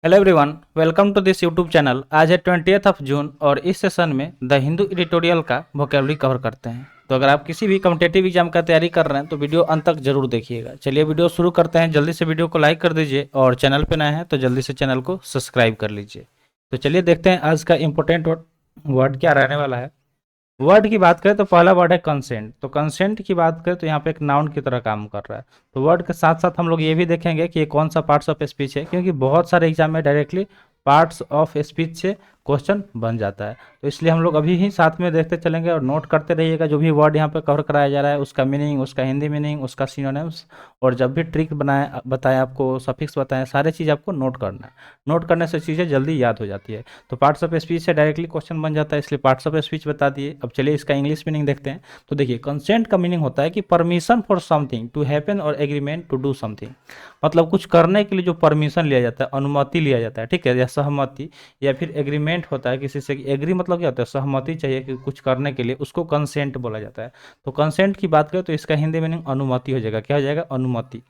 Hello everyone, welcome to this YouTube channel. आज है 20th June और इस सेशन में द हिंदू एडिटोरियल का वोकेबलरी कवर करते हैं। तो अगर आप किसी भी कॉम्पिटेटिव एग्जाम का तैयारी कर रहे हैं तो वीडियो अंत तक जरूर देखिएगा। चलिए वीडियो शुरू करते हैं। जल्दी से वीडियो को लाइक कर दीजिए और चैनल पे नए हैं तो जल्दी से चैनल को सब्सक्राइब कर लीजिए। तो चलिए देखते हैं आज का इंपॉर्टेंट वर्ड क्या रहने वाला है। वर्ड की बात करें तो पहला वर्ड है कंसेंट। तो कंसेंट की बात करें तो यहाँ पे एक नाउन की तरह काम कर रहा है। तो वर्ड के साथ साथ हम लोग ये भी देखेंगे कि ये कौन सा पार्ट्स ऑफ स्पीच है, क्योंकि बहुत सारे एग्जाम में डायरेक्टली पार्ट्स ऑफ स्पीच से क्वेश्चन बन जाता है। तो इसलिए हम लोग अभी ही साथ में देखते चलेंगे और नोट करते रहिएगा। जो भी वर्ड यहाँ पे कवर कराया जा रहा है उसका मीनिंग, उसका हिंदी मीनिंग, उसका सिनोनिम्स, और जब भी ट्रिक बनाए बताएं आपको, सफिक्स बताएं, सारे चीज़ आपको नोट करना है। नोट करने से चीज़ें जल्दी याद हो जाती है। तो पार्ट्स ऑफ स्पीच से डायरेक्टली क्वेश्चन बन जाता है, इसलिए पार्ट्स ऑफ स्पीच बता दिए। अब चलिए इसका इंग्लिश मीनिंग देखते हैं। तो देखिए, कंसेंट का मीनिंग होता है कि permission for something to happen और एग्रीमेंट टू डू समथिंग। मतलब कुछ करने के लिए जो परमिशन लिया जाता है, अनुमति लिया जाता है, ठीक है, या सहमति, या फिर एग्रीमेंट होता है किसी से। एग्री मतलब क्या होता है, सहमति चाहिए कि कुछ करने के लिए, उसको कंसेंट बोला जाता है। तो कंसेंट की बात करें तो इसका हिंदी मीनिंग अनुमति हो जाएगा। क्या हो जाएगा? अनुमति।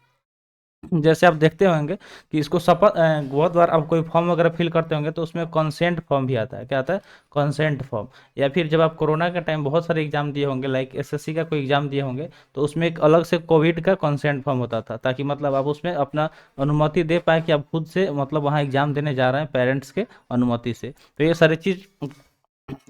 जैसे आप देखते होंगे कि इसको शपथ, बहुत बार आप कोई फॉर्म वगैरह फिल करते होंगे तो उसमें कंसेंट फॉर्म भी आता है। क्या आता है? Consent form. या फिर जब आप कोरोना के टाइम बहुत सारे एग्जाम दिए होंगे, लाइक एसएससी का कोई एग्जाम दिए होंगे, तो उसमें एक अलग से कोविड का कंसेंट फॉर्म होता था, ताकि मतलब आप उसमें अपना अनुमति दे पाए कि आप खुद से मतलब वहाँ एग्जाम देने जा रहे हैं पेरेंट्स के अनुमति से। तो ये सारी चीज़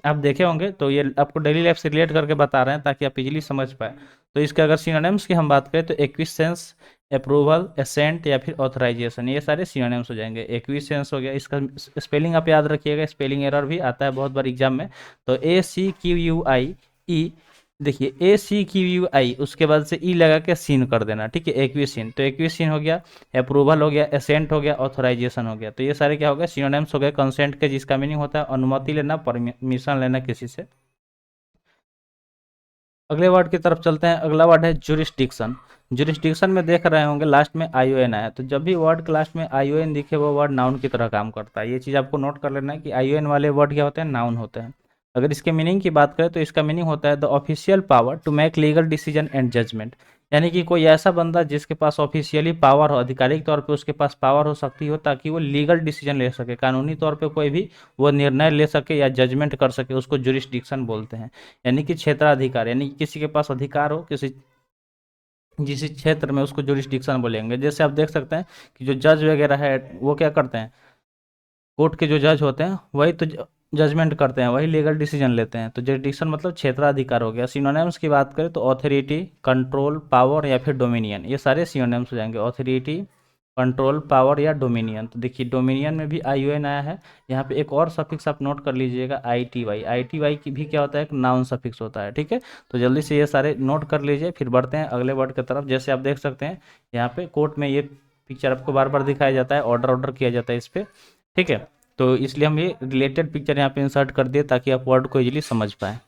आप देखे होंगे, तो ये आपको डेली लाइफ से रिलेट करके बता रहे हैं ताकि आप इजीली समझ पाए। तो इसके अगर सिनोनिम्स की हम बात करें तो एक्विसेंस, अप्रूवल, एसेंट या फिर ऑथराइजेशन, ये सारे सिनोनिम्स हो जाएंगे। एक्विसेंस हो गया, इसका स्पेलिंग आप याद रखिएगा, स्पेलिंग एरर भी आता है बहुत बार एग्जाम में। तो ACQUIE, देखिए ACQUI, उसके बाद से ई लगा के सीन कर देना, ठीक है, एक्विसिन। तो एक्विसिन हो गया, अप्रूवल हो गया, एसेंट हो गया, ऑथराइजेशन हो गया। तो ये सारे क्या हो गए? सिनोनिम्स हो गए कंसेंट के, जिसका मीनिंग होता है अनुमति लेना, परमिशन लेना किसी से। अगले वर्ड की तरफ चलते हैं। अगला वर्ड है जुरिस्डिक्शन। जुरिस्डिक्शन में देख रहे होंगे लास्ट में आईओएन आया, तो जब भी वर्ड के लास्ट में आईओएन दिखे वो वर्ड नाउन की तरह काम करता है। ये चीज़ आपको नोट कर लेना है कि आईओएन वाले वर्ड क्या होते हैं? नाउन होते हैं। अगर इसके मीनिंग की बात करें तो इसका मीनिंग होता है the official power to make legal decision and judgment. यानी कि कोई ऐसा बंदा जिसके पास ऑफिशियली पावर हो, आधिकारिक तौर पे उसके पास पावर हो सकती हो, ताकि वो लीगल डिसीजन ले सके, कानूनी तौर पे कोई भी वो निर्णय ले सके या जजमेंट कर सके, उसको जुरिस्डिक्शन बोलते हैं। यानी कि क्षेत्राधिकार, यानी कि किसी के पास अधिकार हो किसी जिस क्षेत्र में, उसको जुरिस्डिक्शन बोलेंगे। जैसे आप देख सकते हैं कि जो जज वगैरह है वो क्या करते हैं, कोर्ट के जो जज होते हैं वही तो जजमेंट करते हैं, वही लीगल डिसीजन लेते हैं। तो जुरिस्डिक्शन मतलब क्षेत्राधिकार हो गया। सिनोनिम्स की बात करें तो ऑथोरिटी, कंट्रोल, पावर या फिर डोमिनियन, ये सारे सिनोनिम्स हो जाएंगे। ऑथोरिटी, कंट्रोल, पावर या डोमिनियन। तो देखिए डोमिनियन में भी आईओएन आया है। यहाँ पे एक और सफिक्स आप नोट कर लीजिएगा, आईटीवाई। आईटीवाई की भी क्या होता है? एक नाउन सफिक्स होता है, ठीक है। तो जल्दी से ये सारे नोट कर लीजिए, फिर बढ़ते हैं अगले वर्ड की तरफ। जैसे आप देख सकते हैं यहाँ पे कोर्ट में ये पिक्चर आपको बार बार दिखाया जाता है, ऑर्डर ऑर्डर किया जाता है इस पर, ठीक है। तो इसलिए हम ये रिलेटेड पिक्चर यहाँ पे इंसर्ट कर दिए ताकि आप वर्ड को इजीली समझ पाएँ।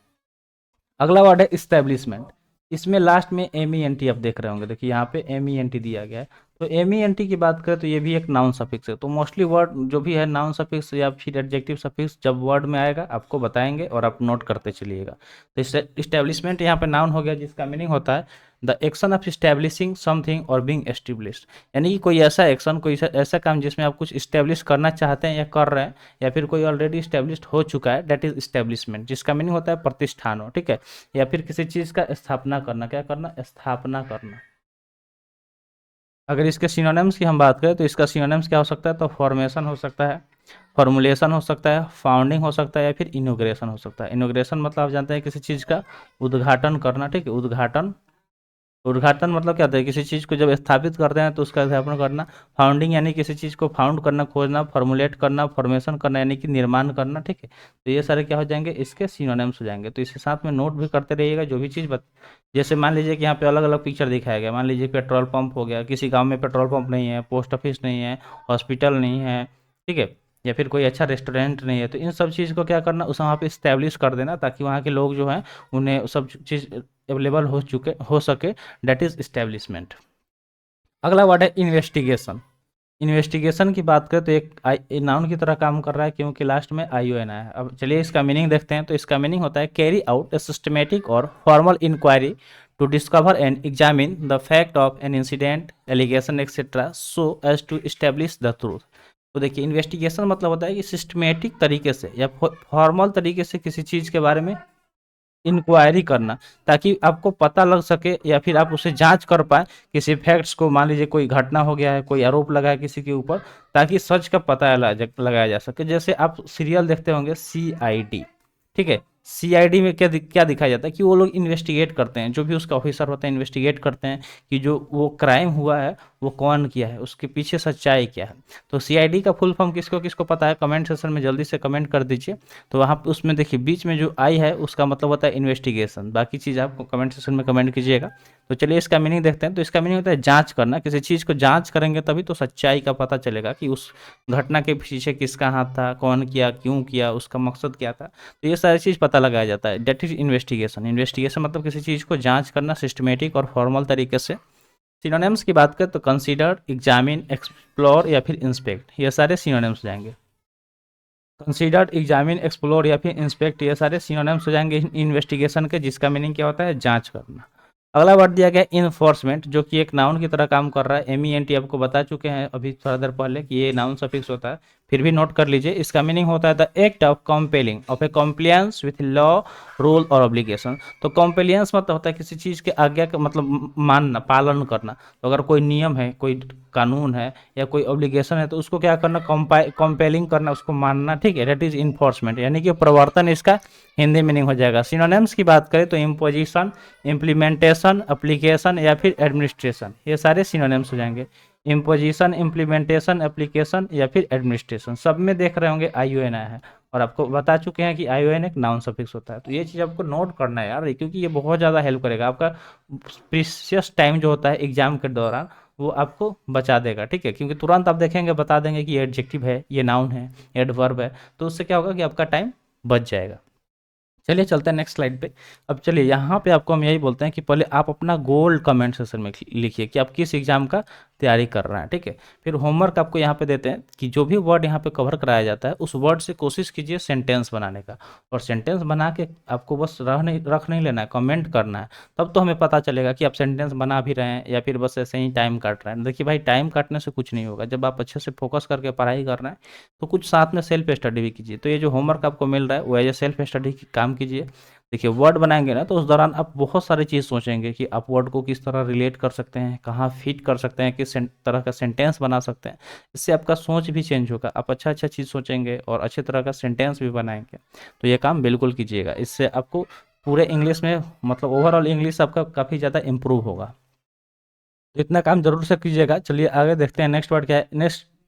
अगला वर्ड है इस्टेब्लिशमेंट। इसमें लास्ट में MENT आप देख रहे होंगे, देखिए यहाँ पे MENT दिया गया है। तो MENT की बात करें तो ये भी एक नाउन सफिक्स है। तो मोस्टली वर्ड जो भी है नाउन सफिक्स या फिर एडजेक्टिव सफिक्स जब वर्ड में आएगा आपको बताएंगे और आप नोट करते चलिएगा। तो इस्टेब्लिशमेंट यहाँ पे नाउन हो गया, जिसका मीनिंग होता है the action of establishing something और बीइंग एस्टेब्लिश्ड। यानी कि कोई ऐसा एक्शन, कोई ऐसा काम जिसमें आप कुछ इस्टेब्लिश करना चाहते हैं या कर रहे हैं, या फिर कोई ऑलरेडी इस्टेब्लिश्ड हो चुका है, दैट इज इस्टेब्लिशमेंट, जिसका मीनिंग होता है प्रतिष्ठान हो, ठीक है। या फिर किसी चीज़ का स्थापना करना। क्या करना? स्थापना करना। अगर इसके सिनोनिम्स की हम बात करें तो इसका सिनोनिम्स क्या हो सकता है? तो फॉर्मेशन हो सकता है, फॉर्मुलेशन हो सकता है, फाउंडिंग हो सकता है, या फिर इनोग्रेशन हो सकता है। इनोग्रेशन मतलब आप जानते हैं किसी चीज़ का उद्घाटन करना, ठीक है, उद्घाटन। उद्घाटन मतलब क्या होता है? किसी चीज़ को जब स्थापित करते हैं तो उसका स्थापना करना। फाउंडिंग यानी किसी चीज़ को फाउंड करना, खोजना, फॉर्मुलेट करना, फॉर्मेशन करना यानी कि निर्माण करना, ठीक है। तो ये सारे क्या हो जाएंगे? इसके सिनोनिम्स हो जाएंगे। तो इसके साथ में नोट भी करते रहिएगा जो भी चीज़ जैसे मान लीजिए कि यहाँ पे अलग अलग पिक्चर दिखाया गया। मान लीजिए पेट्रोल पंप हो गया, किसी गाँव में पेट्रोल पंप नहीं है, पोस्ट ऑफिस नहीं है, हॉस्पिटल नहीं है, ठीक है, या फिर कोई अच्छा रेस्टोरेंट नहीं है। तो इन सब चीज़ को क्या करना, उस वहाँ पे इस्टेब्लिश कर देना, ताकि वहाँ के लोग जो हैं उन्हें सब चीज़ अवेलेबल हो सके, दैट इज इस्टेब्लिशमेंट। अगला वर्ड है इन्वेस्टिगेशन। इन्वेस्टिगेशन की बात करें तो एक नाउन की तरह काम कर रहा है, क्योंकि लास्ट में आईओएन आया है। अब चलिए इसका मीनिंग देखते हैं। तो इसका मीनिंग होता है कैरी आउट ए सिस्टमेटिक और formal inquiry to discover and examine the fact of an incident, allegation etcetera, so as to establish the truth. तो देखिए इन्वेस्टिगेशन मतलब होता है कि सिस्टमेटिक तरीके से या फॉर्मल तरीके से किसी चीज़ के बारे में इंक्वायरी करना, ताकि आपको पता लग सके या फिर आप उसे जांच कर पाए किसी फैक्ट्स को। मान लीजिए कोई घटना हो गया है, कोई आरोप लगा है किसी के ऊपर, ताकि सच का पता लगाया जा सके। जैसे आप सीरियल देखते होंगे CID, ठीक है। CID में क्या दिखाया जाता है कि वो लोग इन्वेस्टिगेट करते हैं, जो भी उसका ऑफिसर होता है इन्वेस्टिगेट करते हैं कि जो वो क्राइम हुआ है वो कौन किया है, उसके पीछे सच्चाई क्या है। तो CID का फुल फॉर्म किसको किसको पता है, कमेंट सेक्शन में जल्दी से कमेंट कर दीजिए। तो वहाँ पे उसमें देखिए बीच में जो आई है उसका मतलब होता है इन्वेस्टिगेशन, बाकी चीज़ आपको कमेंट सेक्शन में कमेंट कीजिएगा। तो चलिए इसका मीनिंग देखते हैं। तो इसका मीनिंग होता है जांच करना, किसी चीज़ को जांच करेंगे तभी तो सच्चाई का पता चलेगा कि उस घटना के पीछे किसका हाथ था, कौन किया, क्यों किया, उसका मकसद क्या था। तो ये सारी चीज़ पता लगाया जाता है, डेट इज इन्वेस्टिगेशन। इन्वेस्टिगेशन मतलब किसी चीज़ को जांच करना सिस्टमेटिक और फॉर्मल तरीके से। सिनोनिम्स की बात करें तो कंसीडर, एग्जामिन, एक्सप्लोर या फिर इंस्पेक्ट, ये सारे सिनोनिम्स हो जाएंगे। कंसीडर, एग्जामिन, एक्सप्लोर या फिर इंस्पेक्ट, ये सारे सिनोनिम्स हो जाएंगे इन्वेस्टिगेशन के, जिसका मीनिंग क्या होता है, जांच करना। अगला वर्ड दिया गया इन्फोर्समेंट, जो कि एक नाउन की तरह काम कर रहा है। MENT आपको बता चुके हैं अभी थोड़ा देर पहले कि ये नाउन सफिक्स होता है, फिर भी नोट कर लीजिए। इसका मीनिंग होता है the act of compelling of A compliance with law, rule और ऑब्लिगेशन। तो कॉम्प्लियंस मतलब होता है किसी चीज़ के आज्ञा का मतलब मानना, पालन करना। तो अगर कोई नियम है, कोई कानून है या कोई ऑब्लिगेशन है तो उसको क्या करना, कंपेलिंग करना, उसको मानना, ठीक है। दैट इज इन्फोर्समेंट, यानी कि प्रवर्तन इसका हिंदी मीनिंग हो जाएगा। सिनोनिम्स की बात करें तो इम्पोजिशन, इम्प्लीमेंटेशन, एप्लीकेशन या फिर एडमिनिस्ट्रेशन, ये सारे सिनोनिम्स हो जाएंगे। इम्पोजिशन, इम्प्लीमेंटेशन, एप्लीकेशन या फिर एडमिनिस्ट्रेशन, सब में देख रहे होंगे ION आया है, और आपको बता चुके हैं कि ION एक नाउन सफिक्स होता है। तो ये चीज़ आपको नोट करना है यार, क्योंकि ये बहुत ज़्यादा हेल्प करेगा। आपका प्रीशियस टाइम जो होता है एग्जाम के दौरान वो आपको बचा देगा, ठीक है। क्योंकि तुरंत आप देखेंगे बता देंगे कि ये एडजेक्टिव है, ये नाउन है, एडवर्ब है, तो उससे क्या होगा कि आपका टाइम बच जाएगा। चलिए चलते हैं नेक्स्ट स्लाइड पे। अब चलिए यहाँ पे आपको हम यही बोलते हैं कि पहले आप अपना गोल कमेंट सेक्शन में लिखिए कि आप किस एग्जाम का तैयारी कर रहे हैं, ठीक है। फिर होमवर्क आपको यहाँ पे देते हैं कि जो भी वर्ड यहाँ पे कवर कराया जाता है उस वर्ड से कोशिश कीजिए सेंटेंस बनाने का, और सेंटेंस बना के आपको बस रख नहीं लेना है, कमेंट करना है। तब तो हमें पता चलेगा कि आप सेंटेंस बना भी रहे हैं या फिर बस ऐसे ही टाइम काट रहे हैं। देखिए भाई, टाइम काटने से कुछ नहीं होगा। जब आप अच्छे से फोकस करके पढ़ाई कर रहे हैं तो कुछ साथ में सेल्फ स्टडी भी कीजिए। तो ये जो होमवर्क आपको मिल रहा है वो एज ए सेल्फ स्टडी काम कीजिए। देखिए वर्ड बनाएंगे ना तो उस दौरान आप बहुत सारी चीज़ सोचेंगे कि आप वर्ड को किस तरह रिलेट कर सकते हैं, कहाँ फिट कर सकते हैं, किस तरह का सेंटेंस बना सकते हैं। इससे आपका सोच भी चेंज होगा, आप अच्छा अच्छा चीज़ सोचेंगे और अच्छे तरह का सेंटेंस भी बनाएंगे। तो ये काम बिल्कुल कीजिएगा, इससे आपको पूरे इंग्लिश में मतलब ओवरऑल इंग्लिश आपका काफ़ी ज़्यादा इम्प्रूव होगा। तो इतना काम जरूर से कीजिएगा। चलिए आगे देखते हैं नेक्स्ट वर्ड क्या है।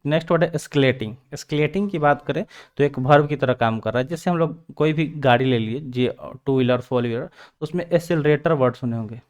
नेक्स्ट वर्ड है एस्केलेटिंग। एस्केलेटिंग की बात करें तो एक वर्ब की तरह काम कर रहा है। जैसे हम लोग कोई भी गाड़ी ले लिए जी, 2 व्हीलर 4 व्हीलर, तो उसमें एक्सेलरेटर वर्ड सुने होंगे।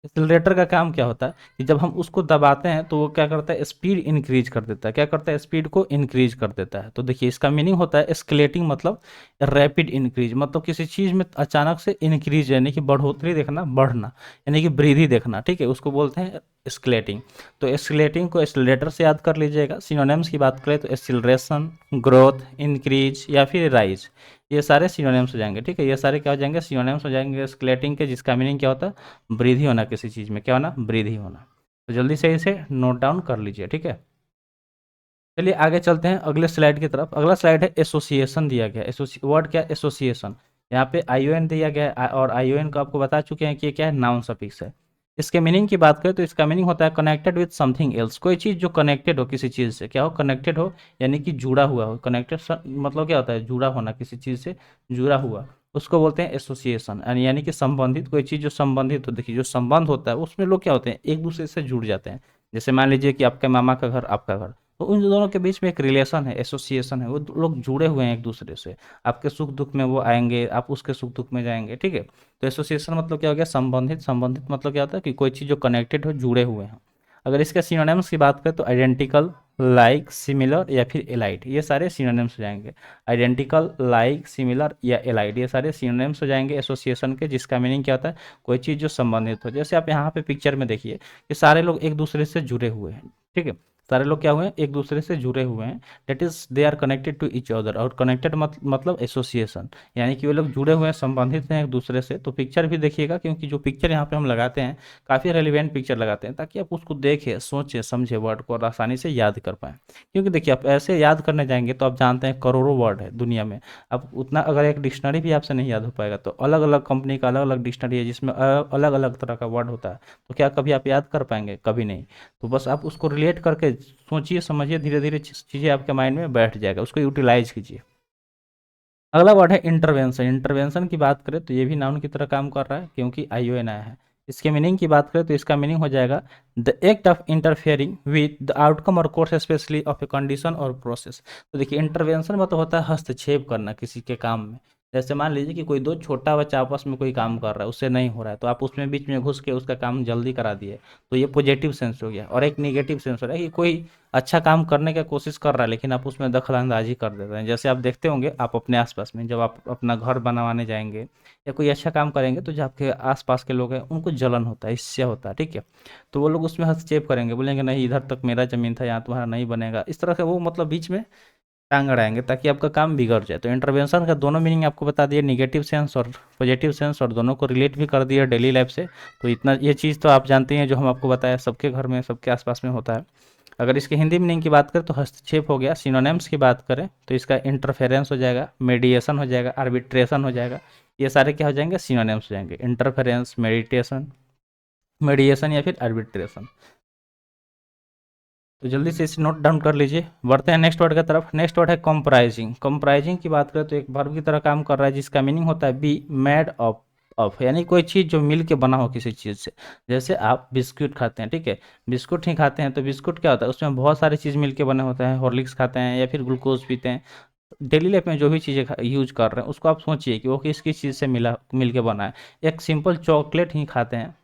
एक्सेलरेटर का काम क्या होता है कि जब हम उसको दबाते हैं तो वो क्या करता है, स्पीड इंक्रीज कर देता है। क्या करता है, स्पीड को इंक्रीज कर देता है। तो देखिए इसका मीनिंग होता है एस्केलेटिंग मतलब रैपिड इंक्रीज, मतलब किसी चीज़ में अचानक से इंक्रीज यानी कि बढ़ोतरी देखना, बढ़ना यानी कि वृद्धि देखना, ठीक है, उसको बोलते हैं एस्केलेटिंग। तो एस्केलेटिंग को एस्केलेटर से याद कर लीजिएगा। सिनोनिम्स की बात करें तो एक्सीलरेशन, ग्रोथ, इंक्रीज या फिर राइज, ये सारे सिनोनिम्स हो जाएंगे, ठीक है। ये सारे क्या हो जाएंगे, सिनोनिम्स हो जाएंगे एस्केलेटिंग के, जिसका मीनिंग क्या होता है, वृद्धि होना, किसी चीज़ में क्या होना, वृद्धि होना। तो जल्दी से इसे नोट डाउन कर लीजिए, ठीक है। चलिए आगे चलते हैं अगले स्लाइड की तरफ। अगला स्लाइड है एसोसिएशन दिया गया है। वर्ड क्या है, एसोसिएशन। यहाँ पे ION दिया गया है और ION को आपको बता चुके हैं कि ये क्या है, नाउन सफिक्स है। इसके मीनिंग की बात करें तो इसका मीनिंग होता है कनेक्टेड विथ समथिंग एल्स। कोई चीज़ जो कनेक्टेड हो किसी चीज़ से, क्या हो, कनेक्टेड हो यानी कि जुड़ा हुआ हो। कनेक्टेड मतलब क्या होता है, जुड़ा होना, किसी चीज़ से जुड़ा हुआ, उसको बोलते हैं एसोसिएशन। यानी कि संबंधित, कोई चीज़ जो संबंधित हो। देखिए जो संबंध होता है उसमें लोग क्या होते हैं, एक दूसरे से जुड़ जाते हैं। जैसे मान लीजिए कि आपके मामा का घर, आपका घर, तो उन दोनों के बीच में एक रिलेशन है, एसोसिएशन है, वो लोग जुड़े हुए हैं एक दूसरे से। आपके सुख दुख में वो आएंगे, आप उसके सुख दुख में जाएंगे, ठीक है। तो एसोसिएशन मतलब क्या हो गया, संबंधित। संबंधित मतलब क्या होता है कि कोई चीज़ जो कनेक्टेड हो, जुड़े हुए हैं। अगर इसके सिनोनिम्स की बात करें तो आइडेंटिकल, लाइक, सिमिलर या फिर एलाइड, ये सारे सिनोनिम्स हो जाएंगे। आइडेंटिकल, लाइक, सिमिलर या एलाइड, ये सारे सिनोनिम्स हो जाएंगे एसोसिएशन के, जिसका मीनिंग क्या होता है, कोई चीज़ जो संबंधित हो। जैसे आप यहाँ पे पिक्चर में देखिए कि सारे लोग एक दूसरे से जुड़े हुए हैं, ठीक है। सारे लोग क्या हुए हैं, एक दूसरे से जुड़े हुए हैं, that is they are connected to each other. और कनेक्टेड मतलब एसोसिएशन, यानी कि वे लोग जुड़े हुए हैं, संबंधित हैं एक दूसरे से। तो पिक्चर भी देखिएगा, क्योंकि जो पिक्चर यहाँ पे हम लगाते हैं काफ़ी रेलिवेंट पिक्चर लगाते हैं, ताकि आप उसको देखें, सोचें, समझें, वर्ड को और आसानी से याद कर पाएँ। क्योंकि देखिए आप ऐसे याद करने जाएंगे तो आप जानते हैं करोड़ों वर्ड है दुनिया में, अब उतना अगर एक डिक्शनरी भी आपसे नहीं याद हो पाएगा, तो अलग अलग कंपनी का अलग अलग डिक्शनरी है जिसमें अलग अलग तरह का वर्ड होता है, तो क्या कभी आप याद कर पाएंगे? कभी नहीं। तो बस आप उसको रिलेट करके सोचिए, समझिए, धीरे धीरे चीज़ें आपके माइंड में बैठ जाएगा, उसको यूटिलाइज कीजिए। अगला वर्ड है इंटरवेंशन। इंटरवेंशन की बात करें तो ये भी नाउन की तरह काम कर रहा है, क्योंकि ION आया है। इसके मीनिंग की बात करें तो इसका मीनिंग हो जाएगा the act of interfering with the outcome और course specially of a condition और प्रोसेस। तो देखिए इंटरवेंशन मतलब होता है हस्तक्षेप करना किसी के काम में। जैसे मान लीजिए कि कोई दो छोटा बच्चा आपस में कोई काम कर रहा है, उससे नहीं हो रहा है, तो आप उसमें बीच में घुस के उसका काम जल्दी करा दिए, तो ये पॉजिटिव सेंस हो गया। और एक नेगेटिव सेंस हो रहा है कि कोई अच्छा काम करने की कोशिश कर रहा है लेकिन आप उसमें दखल-अंदाज़ी कर देते हैं। जैसे आप देखते होंगे आप अपने आस-पास में, जब आप अपना घर बनवाने जाएँगे या कोई अच्छा काम करेंगे, तो जो आपके आस-पास के लोग हैं उनको जलन होता है, ईर्ष्या होता है, ठीक है? तो वो लोग उसमें हस्तक्षेप करेंगे, बोलेंगे नहीं इधर तक मेरा ज़मीन था, यहाँ तुम्हारा नहीं बनेगा। इस तरह से वो मतलब बीच में टांग अड़ाएँगे ताकि आपका काम बिगड़ जाए। तो इंटरवेंशन का दोनों मीनिंग आपको बता दिए, नेगेटिव सेंस और पॉजिटिव सेंस, और दोनों को रिलेट भी कर दिया डेली लाइफ से। तो इतना ये चीज़ तो आप जानते हैं, जो हम आपको बताया सबके घर में, सबके आस-पास में होता है। अगर इसके हिंदी मीनिंग की बात करें तो हस्तक्षेप हो गया। सिनोनिम्स की बात करें तो इसका इंटरफेरेंस हो जाएगा, मेडिएशन हो जाएगा, आर्बिट्रेशन हो जाएगा। ये सारे क्या हो जाएंगे? सिनोनिम्स हो जाएंगे। इंटरफेरेंस, मेडिटेशन, मेडिएशन या फिर आर्बिट्रेशन। तो जल्दी से इसे नोट डाउन कर लीजिए। बढ़ते हैं नेक्स्ट वर्ड की तरफ। नेक्स्ट वर्ड है कंप्राइजिंग। कंप्राइजिंग की बात करें तो एक वर्ब की तरह काम कर रहा है, जिसका मीनिंग होता है बी मेड ऑफ, यानी कोई चीज़ जो मिल के बना हो किसी चीज़ से। जैसे आप बिस्कुट खाते हैं, ठीक है, बिस्कुट ही खाते हैं, तो बिस्कुट क्या होता है, उसमें बहुत सारी चीज़ मिल के बने होते हैं। हॉर्लिक्स खाते हैं या फिर ग्लूकोज पीते हैं, डेली लाइफ में जो भी चीज़ें यूज कर रहे हैं उसको आप सोचिए कि वो किस किस चीज़ से मिल के बना है। एक सिंपल चॉकलेट ही खाते हैं,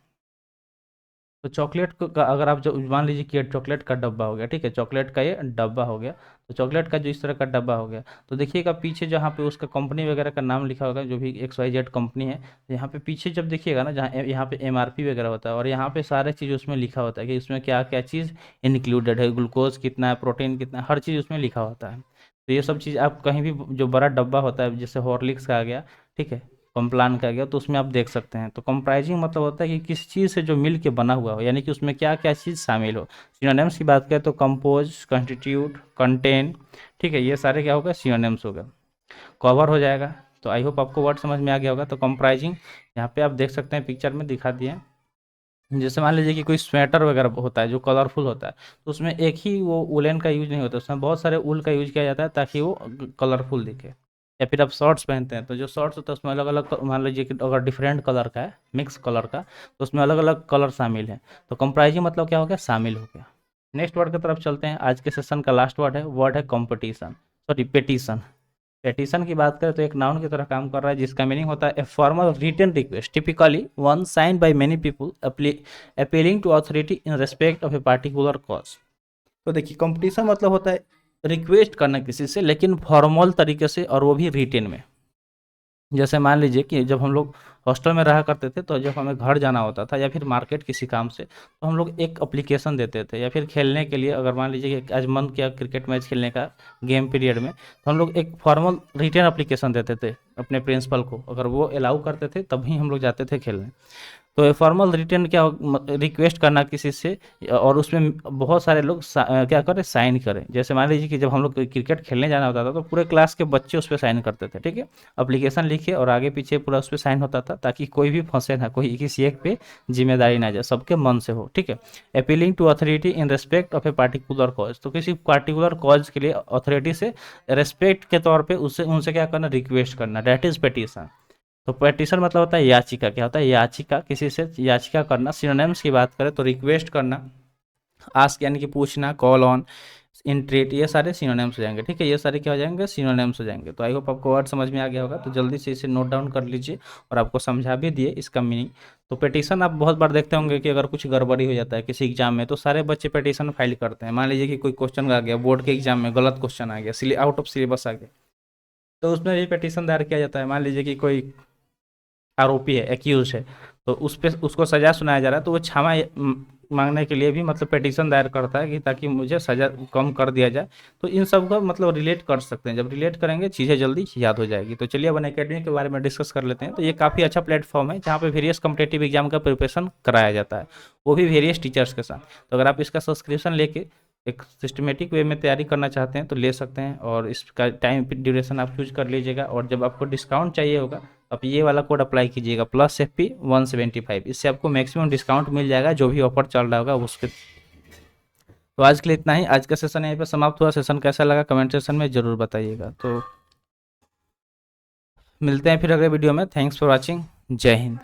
तो चॉकलेट को का अगर आप जो मान लीजिए कि ये चॉकलेट का डब्बा हो गया, ठीक है, चॉकलेट का ये डब्बा हो गया, तो चॉकलेट का जो इस तरह का डब्बा हो गया, तो देखिएगा पीछे जहाँ पे उसका कंपनी वगैरह का नाम लिखा होगा, जो भी XYZ कंपनी है, तो यहाँ पे पीछे जब देखिएगा ना, जहाँ यहाँ पे MRP वगैरह होता है, और यहाँ पे सारे चीज़ उसमें लिखा होता है कि उसमें क्या क्या चीज़ इंक्लूडेड है, ग्लूकोज कितना है, प्रोटीन कितना है, हर चीज़ उसमें लिखा होता है। तो ये सब चीज़ आप कहीं भी, जो बड़ा डब्बा होता है जैसे हॉर्लिक्स का आ गया, ठीक है, कॉम्प्लान का गया, तो उसमें आप देख सकते हैं। तो कंप्राइजिंग मतलब होता है कि किस चीज़ से जो मिल के बना हुआ हो, यानी कि उसमें क्या क्या चीज़ शामिल हो। सिनोनिम्स की बात करें तो कंपोज, कंस्टिट्यूट, कंटेन, ठीक है, ये सारे क्या होगा? सिनोनिम्स होगा। कवर हो जाएगा। तो आई होप आपको वर्ड समझ में आ गया होगा। तो कंप्राइजिंग यहाँ पे आप देख सकते हैं, पिक्चर में दिखा दिए हैं। जैसे मान लीजिए कि कोई स्वेटर वगैरह होता है जो कलरफुल होता है, तो उसमें एक ही वो वुलन का यूज नहीं होता, उसमें बहुत सारे ऊल का यूज किया जाता है ताकि वो कलरफुल दिखे। या फिर आप शॉर्ट्स पहनते हैं, तो जो शॉर्ट्स होता है उसमें अलग अलग, मान लीजिए कि अगर डिफरेंट कलर का है, मिक्स कलर का, तो उसमें अलग अलग कलर शामिल है। तो कंप्राइजिंग मतलब क्या हो गया? शामिल हो गया। नेक्स्ट वर्ड की तरफ चलते हैं। आज के सेशन का लास्ट वर्ड है कॉम्पिटिशन, सॉरी पेटिशन। पेटिशन की बात करें तो एक नाउन की तरह काम कर रहा है, जिसका मीनिंग होता है a formal written request, typically one sign by many people appealing to authority in respect of a particular cause. तो देखिए कंपटीशन मतलब होता है रिक्वेस्ट करना किसी से, लेकिन फॉर्मल तरीके से, और वो भी रिटेन में। जैसे मान लीजिए कि जब हम लोग हॉस्टल में रहा करते थे, तो जब हमें घर जाना होता था या फिर मार्केट किसी काम से, तो हम लोग एक एप्लीकेशन देते थे, या फिर खेलने के लिए अगर मान लीजिए कि आज मन किया क्रिकेट मैच खेलने का गेम पीरियड में, तो हम लोग एक फॉर्मल रिटन एप्लीकेशन देते थे अपने प्रिंसिपल को, अगर वो अलाउ करते थे तभी हम लोग जाते थे खेलने। तो ये फॉर्मल रिटर्न क्या रिक्वेस्ट करना किसी से, और उसमें बहुत सारे लोग क्या करें? साइन करें। जैसे मान लीजिए कि जब हम लोग क्रिकेट खेलने जाना होता था, तो पूरे क्लास के बच्चे उस पर साइन करते थे, ठीक है, एप्लीकेशन लिखे और आगे पीछे पूरा उस पर साइन होता था, ताकि कोई भी फंसे ना, कोई किसी एक पे जिम्मेदारी ना जाए, सबके मन से हो, ठीक है। Appealing to authority in respect of a particular cause, तो किसी पार्टिकुलर कॉज के लिए अथॉरिटी से रेस्पेक्ट के तौर पे उससे उनसे क्या करना? रिक्वेस्ट करना, डेट इज पेटिशन। तो पेटिशन मतलब होता है याचिका। क्या होता है? याचिका, किसी से याचिका करना। सिनोनिम्स की बात करें तो रिक्वेस्ट करना, आस्क यानी कि पूछना, कॉल ऑन, इंट्रेट, ये सारे सिनोनिम्स हो जाएंगे, ठीक है, ये सारे क्या हो जाएंगे? सिनोनिम्स हो जाएंगे। तो आई होप आपको वर्ड समझ में आ गया होगा। तो जल्दी से इसे नोट डाउन कर लीजिए, और आपको समझा भी दिए इसका मीनिंग। तो पेटिशन आप बहुत बार देखते होंगे कि अगर कुछ गड़बड़ी हो जाता है किसी एग्जाम में, तो सारे बच्चे पेटिशन फाइल करते हैं। मान लीजिए कि कोई क्वेश्चन आ गया बोर्ड के एग्जाम में, गलत क्वेश्चन आ गया, आउट ऑफ सिलेबस आ गया, तो उसमें भी पेटिशन दायर किया जाता है। मान लीजिए कि कोई आरोपी है, एक्यूज है, तो उस पे उसको सजा सुनाया जा रहा है, तो वो क्षमा मांगने के लिए भी मतलब पिटीशन दायर करता है कि ताकि मुझे सज़ा कम कर दिया जाए। तो इन सब का मतलब रिलेट कर सकते हैं, जब रिलेट करेंगे चीज़ें जल्दी याद हो जाएगी। तो चलिए अब अनअकैडमी के बारे में डिस्कस कर लेते हैं। तो ये काफ़ी अच्छा प्लेटफॉर्म है जहाँ पे वेरियस कॉम्पिटिटिव एग्जाम का प्रिपरेशन कराया जाता है, वो भी वेरियस टीचर्स के साथ। तो अगर आप इसका सब्सक्रिप्शन लेके एक सिस्टमेटिक वे में तैयारी करना चाहते हैं तो ले सकते हैं, और इसका टाइम ड्यूरेशन आप चूज कर लीजिएगा। और जब आपको डिस्काउंट चाहिए होगा आप ये वाला कोड अप्लाई कीजिएगा +FP175, इससे आपको मैक्सिमम डिस्काउंट मिल जाएगा जो भी ऑफर चल रहा होगा उसके। तो आज के लिए इतना ही, आज का सेशन यहीं पर समाप्त हुआ। सेशन कैसा लगा कमेंट सेशन में ज़रूर बताइएगा। तो मिलते हैं फिर अगले वीडियो में। Thanks for watching. जय हिंद।